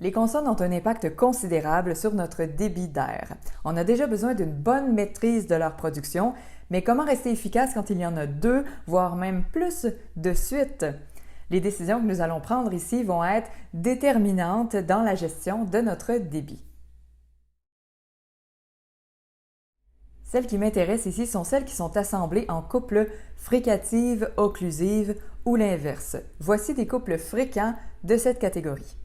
Les consonnes ont un impact considérable sur notre débit d'air. On a déjà besoin d'une bonne maîtrise de leur production, mais comment rester efficace quand il y en a deux, voire même plus de suite? Les décisions que nous allons prendre ici vont être déterminantes dans la gestion de notre débit. Celles qui m'intéressent ici sont celles qui sont assemblées en couples fricative, occlusive ou l'inverse. Voici des couples fréquents de cette catégorie.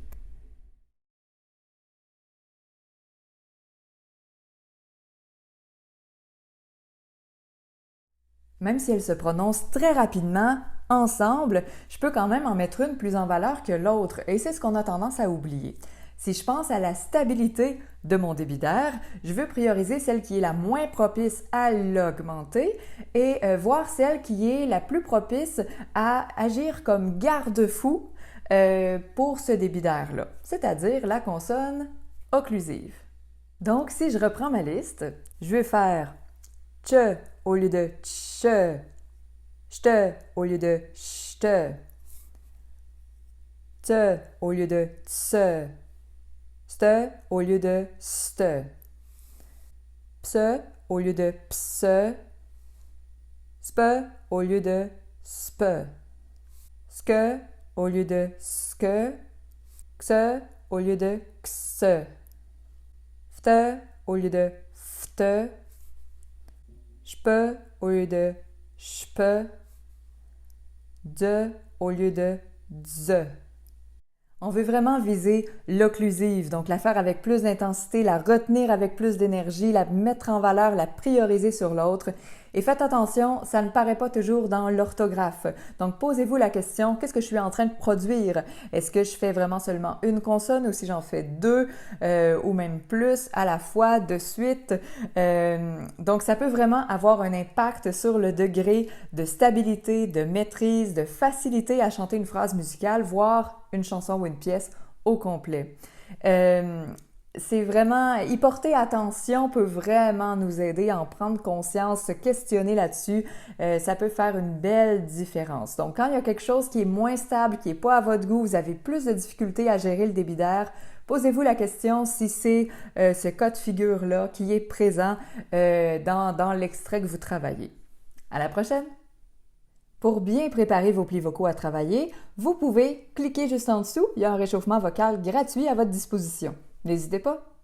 Même si elles se prononcent très rapidement, ensemble, je peux quand même en mettre une plus en valeur que l'autre, et c'est ce qu'on a tendance à oublier. Si je pense à la stabilité de mon débit d'air, je veux prioriser celle qui est la moins propice à l'augmenter et voir celle qui est la plus propice à agir comme garde-fou pour ce débit d'air-là, c'est-à-dire la consonne occlusive. Donc, si je reprends ma liste, je vais faire tche au lieu de tche, chte au lieu de chte, te au lieu de tse, ste au lieu de ste, pse au lieu de pse, spe au lieu de spe, ske au lieu de ske, xe au lieu de xe, fte au lieu de fte, shpe au lieu de shpe, de au lieu de dze. On veut vraiment viser l'occlusive, donc la faire avec plus d'intensité, la retenir avec plus d'énergie, la mettre en valeur, la prioriser sur l'autre. Et faites attention, ça ne paraît pas toujours dans l'orthographe. Donc posez-vous la question, qu'est-ce que je suis en train de produire? Est-ce que je fais vraiment seulement une consonne ou si j'en fais deux ou même plus à la fois de suite? Donc ça peut vraiment avoir un impact sur le degré de stabilité, de maîtrise, de facilité à chanter une phrase musicale, voire une chanson ou une pièce au complet. C'est vraiment, y porter attention peut vraiment nous aider à en prendre conscience, se questionner là-dessus. Ça peut faire une belle différence. Donc, quand il y a quelque chose qui est moins stable, qui n'est pas à votre goût, vous avez plus de difficultés à gérer le débit d'air, posez-vous la question si c'est ce cas de figure-là qui est présent dans l'extrait que vous travaillez. À la prochaine! Pour bien préparer vos plis vocaux à travailler, vous pouvez cliquer juste en dessous, il y a un réchauffement vocal gratuit à votre disposition. N'hésitez pas!